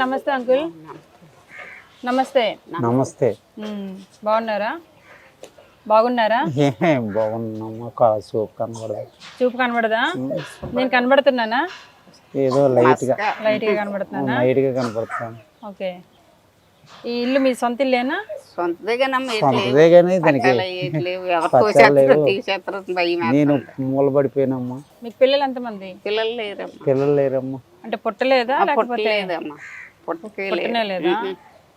నమస్తే అంకుల్. నమస్తే. నమస్తే. బాగున్నారా? బాగున్నారా? బాగున్నామా? చూపు కనబడదా? చూపు కనబడదా? నేను కనబడుతున్నానా? ఏదో లైట్ గా కనబడుతున్నానా? లైట్ గా కనబడుతున్నాను. ఓకే. ఈ ఇల్లు మీ సొంత ఇల్లేనా? సొంతదే కానీ దానికి నేను మూలబడిపోయినమ్మా. మీకు పిల్లలు ఎంతమంది? పిల్లలు లేరమ్మా. అంటే పుట్టలేదా? పుట్టనే లేదా?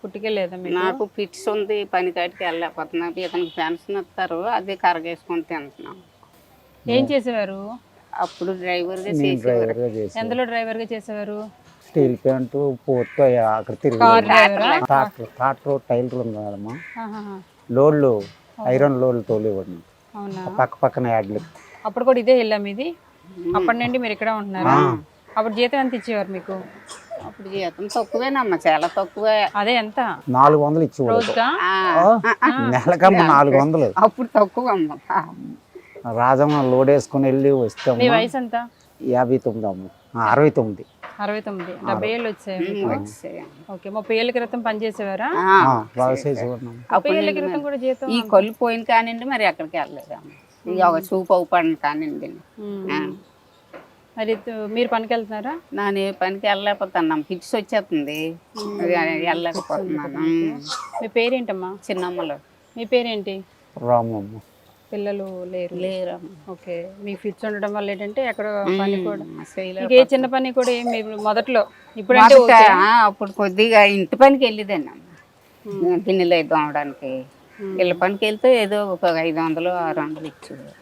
పుట్టుకే లేదా? నాకు ఫిట్స్ ఉంది, పని కాటికి వెళ్ళలేకపోతున్నా. ఇతనికి పెన్షన్ ఇస్తారు, అది కరగేసుకొని తింటున్నాం. ఏం చేసేవారు అప్పుడు డ్రైవర్ గా ఎందులో డ్రైవర్ గా చేసేవారు? స్టీల్ ప్యాంటు పోర్టు అక్కడ తిరిగి ట్రాక్టర్ టైలర్ ఉంది కదమ్మా, లోడ్లు ఐరన్ లోడ్లు తోలేవాడిని. పక్క పక్కన యాడ్లు. అప్పుడు కూడా ఇదే వెళ్ళాం ఇది. అప్పటి నుండి మీరు ఇక్కడ ఉంటున్నారా? అప్పుడు జీతం ఎంత ఇచ్చేవారు మీకు? అప్పుడు జీతం తక్కువేనమ్మా, చాలా తక్కువే. అదే ఎంత? 400 ఇచ్చేవాడు రోజుగా. నెలకమ్మ 400. అప్పుడు తక్కువ అమ్మ. రాజమ్మ లోడ్ వేసుకుని వెళ్ళి వస్తాం. మీ వయసు ఎంత? 59 అమ్మ. 69. 69. 70 ఏళ్ళు వచ్చాయి. ఓకే. 30 ఏళ్ళ క్రితం పనిచేసేవారా? బాగా చేసేవాడు. 30 ఏళ్ళ క్రితం కూడా జీతం. ఈ కళ్ళు పోయిన కానివ్వండి, మరి ఎక్కడికి వెళ్ళలేదు అమ్మ. ఇక ఒక చూపు అవుపడిన కానివ్వండి. మరి మీరు పనికి వెళ్తున్నారా? నేను పనికి వెళ్ళలేకపోతున్నాం, ఫిట్స్ వచ్చేస్తుంది, వెళ్ళలేకపోతున్నాను. మీ పేరేంటమ్మా? చిన్నమ్మలు. మీ పేరేంటి? రామమ్మ. పిల్లలు లేరు. ఓకే. మీకు ఫిట్స్ ఉండడం వల్ల ఏంటంటే ఎక్కడ పని కూడా ఏ చిన్న పని కూడా ఏం మొదట్లో ఇప్పుడు అప్పుడు కొద్దిగా ఇంటి పనికి వెళ్ళేదాన్ని అమ్మ, గిన్నెలు అయితే అమ్మడానికి. ఇళ్ళ పనికి వెళ్తే ఏదో ఒక 500 600 ఇచ్చేవారు.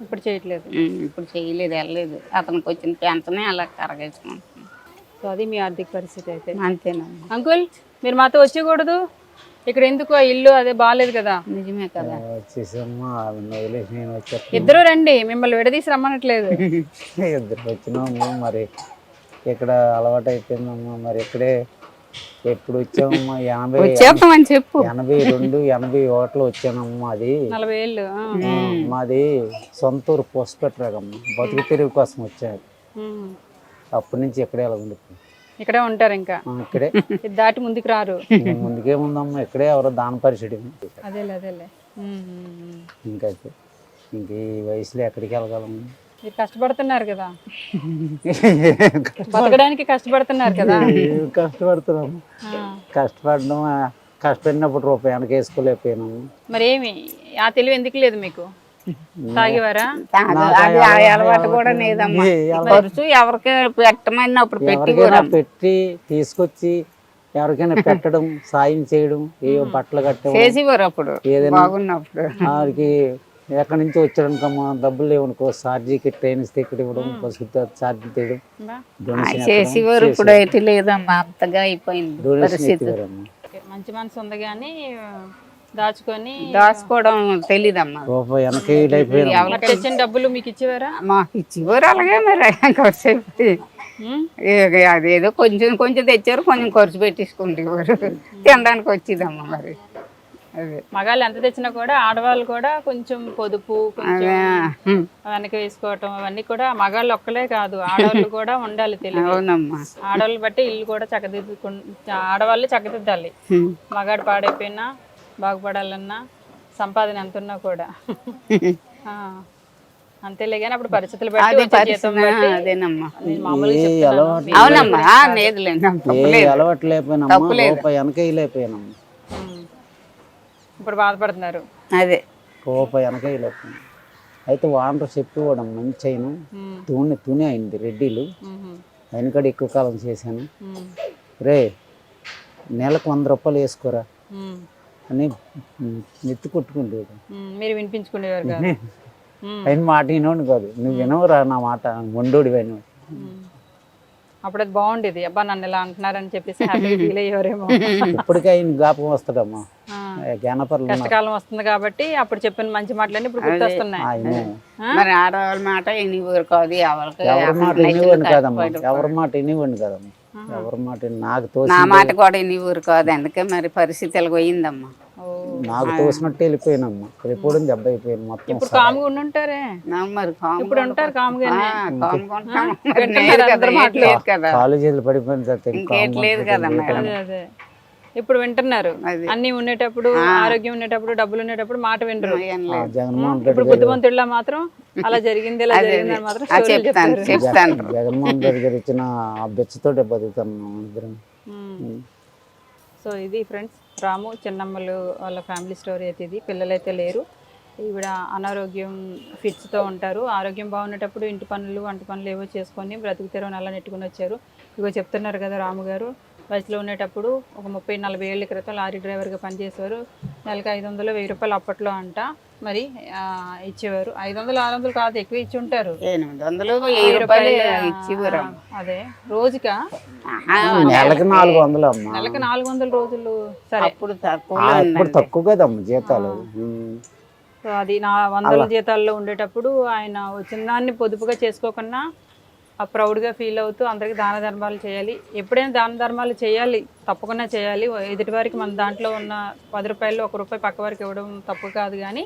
ఇప్పుడు చేయట్లేదు. ఇప్పుడు చేయలేదు, వెళ్ళలేదు. అతనికి వచ్చిన పెన్షనే అలా కరగేసుకుంటున్నాం. సో అది మీ ఆర్థిక పరిస్థితి అయితే. అంతేనమ్మా. అంకుల్, మీరు మాతో వచ్చేకూడదు ఇక్కడ. ఎందుకు? ఆ ఇల్లు అదే బాగాలేదు కదా? నిజమే కదా. ఇద్దరు రండి, మిమ్మల్ని విడదీసి రమ్మనట్లేదు. ఇద్దరు వచ్చినాము, మరి ఇక్కడ అలవాటు అయిపోయిందమ్మా. మరి ఇక్కడే ఎప్పుడు వచ్చామమ్మా? 82 81 వచ్చానమ్మా. అది 40 ఏళ్ళు. మాది సొంతూరు పోస్పెట్టరాగమ్మా. బతుకు తెరువు కోసం వచ్చాను. అప్పటి నుంచి ఇక్కడే అలా ఉండిపోయింది. ఇక్కడే ఉంటారు ఇంకా? ఇక్కడే. దాటి ముందుకు రారు? ముందుకేముందమ్మా, ఇక్కడే ఎవరో దాన పరిస్థితి. అదేలే. ఇంకైతే ఇంక ఈ వయసులో ఎక్కడికి వెళ్ళగలము? మీరు కష్టపడుతున్నారు కదా, బతకడానికి కష్టపడుతున్నారు కదా. కష్టపడుతున్నాము. కష్టపడినప్పుడు రూపాయి వెనక వేసుకోలేకపోయినాము. మరి ఏమి ఆ తెలివి ఎందుకు లేదు మీకు? తాగేవారా? అలవాటు కూడా లేదమ్మా. ఖర్చు ఎవరికి పెట్టమన్నప్పుడు పెట్టి తీసుకొచ్చి ఎవరికైనా పెట్టడం, సాయం చేయడం, ఏ బట్టలు కట్టడం చేసేవారు అప్పుడు ఏదైనా బాగున్నప్పుడు. వారికి ఎక్కడి నుంచి వచ్చాడనుకమ్మా, డబ్బులు లేవనుకో ఛార్జీకి ట్రైన్ టికెట్ ఇవ్వడం, బస్సు ఛార్జీ తీయడం చేసేవారు. ఇప్పుడు అయితే లేదమ్మా, అంతగా అయిపోయింది పరిస్థితి. మంచి మనసు ఉంది కానీ దాచుకోవడం తెలీదమ్మా. రూపాయి వెనక తెచ్చిన డబ్బులు మీకు ఇచ్చేవారా? మాకు ఇచ్చేవారు. అలాగే మరి అదేదో కొంచెం కొంచెం తెచ్చారు, కొంచెం ఖర్చు పెట్టించుకుంటేవారు. తినడానికి వచ్చేదమ్మా. మరి అదే మగాళ్ళు ఎంత తెచ్చినా కూడా ఆడవాళ్ళు కూడా కొంచెం పొదుపు, వెనక వేసుకోవటం, అవన్నీ కూడా మగాళ్ళు ఒక్కలే కాదు, ఆడవాళ్ళు కూడా ఉండాలి తెలియదు. అవునమ్మా. ఆడవాళ్ళు బట్టి ఇల్లు కూడా ఆడవాళ్ళు చక్కదిద్దాలి. మగాడు పాడైపోయినా బాగుపడాలన్నా సంపాదన ఎంత ఉన్నా కూడా అంతేలే. కానీ అప్పుడు పరిస్థితులు బట్టి అలవాటు లేకపోయినా ఇప్పుడు బాధపడుతున్నారు. అదే రూపాయి వెనక లేకపోయినా అయితే వానరు చెప్పేవాడు మంచి అయిన తుని అయింది రెడ్డిలు. ఆయన కూడా ఎక్కువ కాలం చేశాను. రే నెలకు 100 రూపాయలు వేసుకోరా అని నెత్తి కొట్టుకుంటేవాడు. మీరు వినిపించుకునేవారు కాదు. ఆయన మాట వినోడు కాదు. నువ్వు వినవురా నా మాట, మొండోడి వినవు. అప్పుడు అది బాగుండేది. అబ్బా నన్ను ఇలా అంటున్నారని చెప్పేసి ఫీల్ అయ్యేవారేమో. ఇప్పటికే ఆయన జ్ఞాపకం వస్తుందమ్మా. కష్టకాలం వస్తుంది కాబట్టి అప్పుడు చెప్పిన మంచి మాటలన్నీ ఇప్పుడు గుర్తొస్తున్నాయి. మరి ఆడవాళ్ళ మాట వినివారు కాదు, ఎవరి మాట వినివ్వండి కదమ్మా. ఎవరి మాట వినివ్వండి కదమ్మా. ఎవరి మాట నాకు నా మాట కూడా వినివారు కాదు. అందుకే మరి పరిస్థితి పోయిందమ్మా. నాకు తోసినట్టు వెళ్ళిపోయానమ్మా వెళ్ళిపోవడం దెబ్బ అయిపోయాను మొత్తం ఇప్పుడు కామ్గా ఉండుంటారే మరి ఇప్పుడు ఉంటారు కామ్గానే కదా కాలేజీలు పడిపోయిన తర్వాత ఇంకా ఇంకేట్లేదు కదా మేడం అదే అదే ఇప్పుడు వింటున్నారు అన్ని ఉండేటప్పుడు ఆరోగ్యం ఉండేటప్పుడు డబ్బులు ఉండేటప్పుడు మాట వినరు జగన్మోహన్ ఇప్పుడు బుద్ధిమంతుల్లా మాత్రం అలా జరిగింది ఇలా జరిగింది అని మాత్రం స్టోరీలు చెప్తారు. చెప్తాను జగన్మోహన్ రెడ్డి గారు ఇచ్చిన ఆ బెచ్చతోటే బతుకుతాం ఇద్దరం. సో ఇది ఫ్రెండ్స్ రాము చిన్నమ్మలు వాళ్ళ ఫ్యామిలీ స్టోరీ అయితే ఇది. పిల్లలైతే లేరు, ఈవిడ అనారోగ్యం ఫిట్స్తో ఉంటారు. ఆరోగ్యం బాగున్నప్పుడు ఇంటి పనులు వంట పనులు ఏవో చేసుకొని బ్రతుకు తెరవని అలా నెట్టుకుని వచ్చారు. ఇగో చెప్తున్నారు కదా రాము గారు వయసులో ఉండేటప్పుడు ఒక 30-40 ఏళ్ళ క్రితం లారీ డ్రైవర్గా పనిచేసేవారు. నెలకు 500-1000 రూపాయలు అప్పట్లో అంట మరి ఇచ్చేవారు. 500-600 కాదు, ఎక్కువ ఇచ్చి ఉంటారు. 800 రూపాయలు ఇచ్చివ్వరు. అదే రోజుకా? నెలకు 400 అమ్మా. నెలకు 400 రోజులు. సరే అప్పుడు తక్కువ ఇప్పుడు తక్కువ కదమ్మా జీతాలు. సో అది నా 100 జీతాల్లో ఉండేటప్పుడు ఆయన వచ్చిన దాన్ని పొదుపుగా చేసుకోకుండా ప్రౌడ్గా ఫీల్ అవుతూ అందరికీ దాన ధర్మాలు చేయాలి. ఎప్పుడైనా దాన ధర్మాలు చేయాలి, తప్పకుండా చేయాలి. ఎదుటివారికి మన దాంట్లో ఉన్న 10 రూపాయల్లో 1 రూపాయి పక్క వారికి ఇవ్వడం తప్పు కాదు, కానీ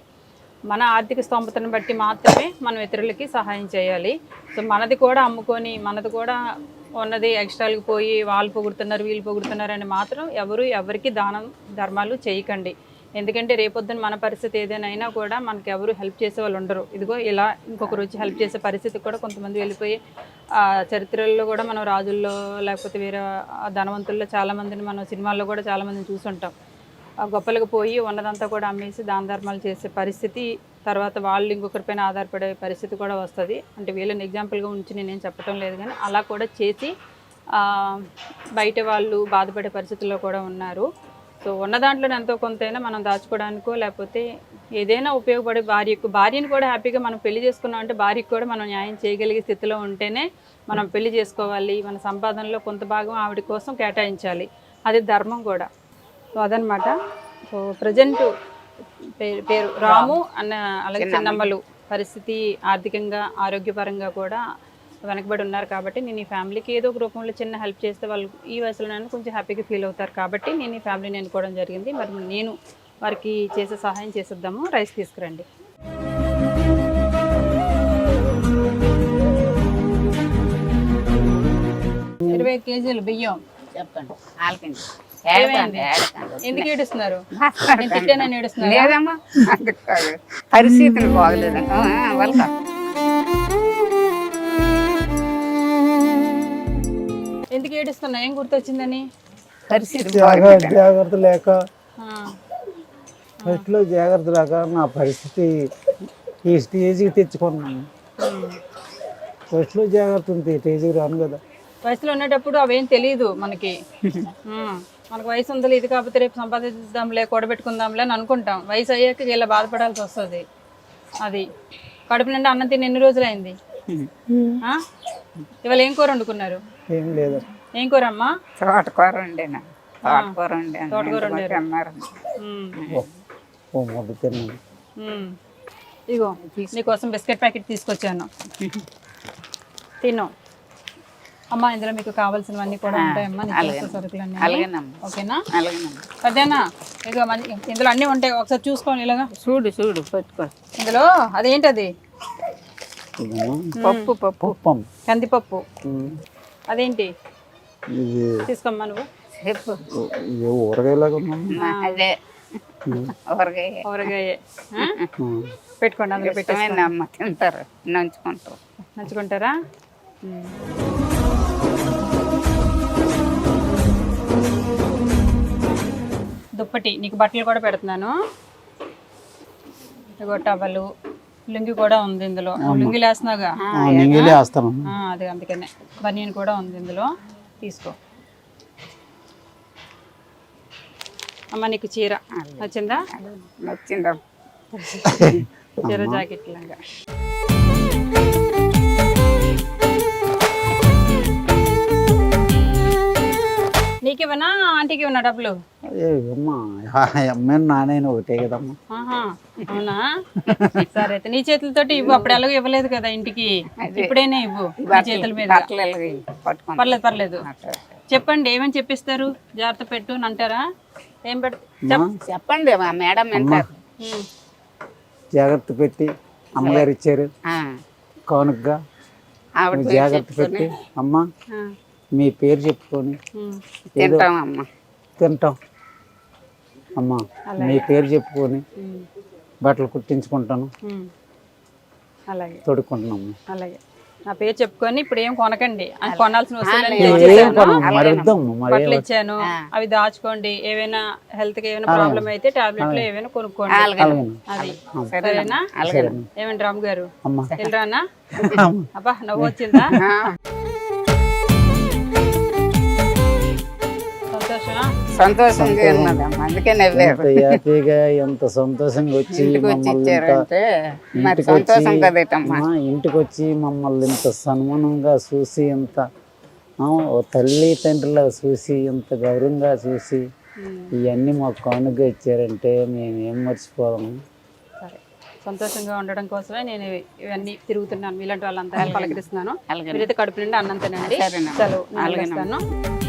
మన ఆర్థిక స్తోమతను బట్టి మాత్రమే మనం ఇతరులకి సహాయం చేయాలి. సో మనది కూడా అమ్ముకొని మనది కూడా ఉన్నది ఎక్స్ట్రాలకు పోయి వాళ్ళు పొగుడుతున్నారు వీళ్ళు పొగుడుతున్నారు అని మాత్రం ఎవరికి దానం ధర్మాలు చేయకండి. ఎందుకంటే రేపొద్దున మన పరిస్థితి ఏదైనా అయినా కూడా మనకి ఎవరు హెల్ప్ చేసే వాళ్ళు ఉండరు. ఇదిగో ఇలా ఇంకొకరు వచ్చి హెల్ప్ చేసే పరిస్థితి కూడా కొంతమంది వెళ్ళిపోయి చరిత్రల్లో కూడా మనం రాజుల్లో లేకపోతే వేరే ధనవంతుల్లో చాలామందిని మనం సినిమాల్లో కూడా చాలామందిని చూసుంటాం. గొప్పలకు పోయి ఉన్నదంతా కూడా అమ్మేసి దాన ధర్మాలు చేసే పరిస్థితి, తర్వాత వాళ్ళు ఇంకొకరిపైన ఆధారపడే పరిస్థితి కూడా వస్తుంది. అంటే వీళ్ళని ఎగ్జాంపుల్గా ఉంచి నేనేం చెప్పడం లేదు, కానీ అలా కూడా చేసి బయట వాళ్ళు బాధపడే పరిస్థితుల్లో కూడా ఉన్నారు. సో ఉన్న దాంట్లో ఎంతో కొంతైనా మనం దాచుకోవడానికో లేకపోతే ఏదైనా ఉపయోగపడే భార్యని కూడా హ్యాపీగా మనం పెళ్లి చేసుకున్నాం అంటే భార్యకు కూడా మనం న్యాయం చేయగలిగే స్థితిలో ఉంటేనే మనం పెళ్లి చేసుకోవాలి. మన సంపాదనలో కొంత భాగం ఆవిడ కోసం కేటాయించాలి, అది ధర్మం కూడా. సో అదనమాట. సో ప్రజెంట్ పేరు రాము అన్న అలాగే చిన్నమ్మలు పరిస్థితి ఆర్థికంగా ఆరోగ్యపరంగా కూడా వెనకబడి ఉన్నారు. కాబట్టి నేను ఈ ఫ్యామిలీకి ఏదో ఒక రూపంలో చిన్న హెల్ప్ చేస్తే వాళ్ళు ఈ వయసులో నన్ను కొంచెం హ్యాపీగా ఫీల్ అవుతారు. కాబట్టి నేను ఈ ఫ్యామిలీని ఎన్నుకోవడం జరిగింది. మరి నేను వారికి చేసే సహాయం చేసేద్దాము. రైస్ తీసుకురండి. ఇరవై కేజీలు బియ్యం. చెప్పండి. ఎందుకు ఏడుస్తున్నారు? తిట్టానని ఏడుస్తున్నారు? లేదమ్మా పరిస్థితులు బాగలేదు. ఎందుకు ఏడుస్తున్నా? ఏం గుర్తొచ్చిందని? పరిస్థితి జాగ్రత్త లేక ఫస్ట్లో జాగ్రత్త లేక నా పరిస్థితి ఈ స్టేజ్కి తెచ్చుకున్నాను. ఫస్ట్లో జాగ్రత్త ఉంది, స్టేజ్కి రాను కదా. వయసులో ఉండేటప్పుడు అవేం తెలియదు మనకి. మనకు వయసు ఉందో ఇది కాకపోతే రేపు సంపాదిద్దాంలే కూడబెట్టుకుందాంలే అని అనుకుంటాం. వయసు అయ్యాక ఇలా బాధపడాల్సి వస్తుంది. అది కడుపు నిండా అన్నం తిని ఎన్ని రోజులైంది? ఇవాళ ఏం కూర వండుకున్నారు? ఏం లేదు. ఏం కూర అమ్మా? తోటకూర వండాను. తోటకూర వండారు. ఓ ముద్ద తిన్నాను. ఇగో నీకోసం బిస్కెట్ ప్యాకెట్ తీసుకొచ్చాను, తిను అమ్మా. ఇందులో మీకు కావాల్సినవన్నీ కూడా ఉంటాయమ్మా, సరుకులన్నీ. ఓకేనా? అదేనా? ఇక ఇందులో అన్నీ ఉంటాయి, ఒకసారి చూసుకోండి. ఇలాగా చూడు పెట్టుకో. ఇందులో అదేంటది? పప్పు కందిపప్పు. అదేంటి తీసుకోమ్మా నువ్వు. చెప్పు. ఊరగాయలాగా అదే ఊరగాయ పెట్టుకోండి. అందులో పెట్టేసి అమ్మ తింటారు, నంచుకుంటారా? దుప్పటి నీకు బట్టలు కూడా పెడుతున్నాను. ఇగో టవలు, లుంగి కూడా ఉంది ఇందులో. లుంగి వేస్తున్నాగా? అది అందుకనే. బనియన్ కూడా ఉంది ఇందులో, తీసుకో. అమ్మ నీకు చీర నచ్చిందా? నచ్చిందా? చీర జాకెట్ లాగా. నీకేమన్నా ఆంటీకి ఇవ్వనా డబ్బులు? నానైనా ఒకటే కదమ్మా. అవునా? సరే అయితే నీ చేతులతోటి ఇవ్వు. అప్పుడు ఎలాగో ఇవ్వలేదు కదా ఇంటికి, ఇప్పుడైనా ఇవ్వు చేతుల మీద. పర్లేదు. చెప్పండి ఏమని చెప్పిస్తారు? జాగ్రత్త పెట్టు అని అంటారా? ఏం పెడతా? అమ్మా, చెప్పండి మా మేడం వింటారు. జాగ్రత్త పెట్టి అమ్మగారు ఇచ్చారు కానుకగా, ఆవిడ నువ్వు జాగ్రత్త పెట్టి అమ్మా మీ పేరు చెప్పుకొని తింటామమ్మా. తింటాం. అమ్మా మీ పేరు చెప్పుకొని బట్టలు కుట్టించుకుంటాను, అలాగే తొడుక్కుంటున్నాము. అలాగే నా పేరు చెప్పుకొని ఇప్పుడు ఏం కొనకండి అని కొనాల్సిన వస్తువులు ఏం కొనము, మరి వద్దాము, మరి బట్టలు ఇచ్చాను అవి దాచుకోండి. ఏమైనా హెల్త్ కి ఏమైనా ప్రాబ్లం అయితే టాబ్లెట్లు ఏమైనా కొనుక్కోండి. అది సరేనా? ఏమండి రామ్ గారు అమ్మా వెళ్ళరానా? అబ్బా నవ్వు వచ్చిందా? సంతోషమా? సంతోషంగా ఉన్నదమ్మా, అందుకే నవ్వారు. ఎంత హ్యాపీగా ఎంత సంతోషంగా వచ్చి మమ్మల్ని ఇచ్చారంటే మరి సంతోషం కదేటమ్మా. ఇంటికి వచ్చి మమ్మల్ని ఇంత సన్మానంగా చూసి, ఇంత ఓ తల్లి తండ్రిలా చూసి, ఇంత గౌరవంగా చూసి ఇవన్నీ మాకు కానుకగా ఇచ్చారంటే మేము ఏం మర్చిపోదాము. సరే, సంతోషంగా ఉండడం కోసమే నేను ఇవన్నీ తిరుగుతున్నాను. ఇలాంటి వాళ్ళంతా పలకరిస్తున్నాను. మీరైతే కడుపు నిండి అన్నం తినండి. సెలవు.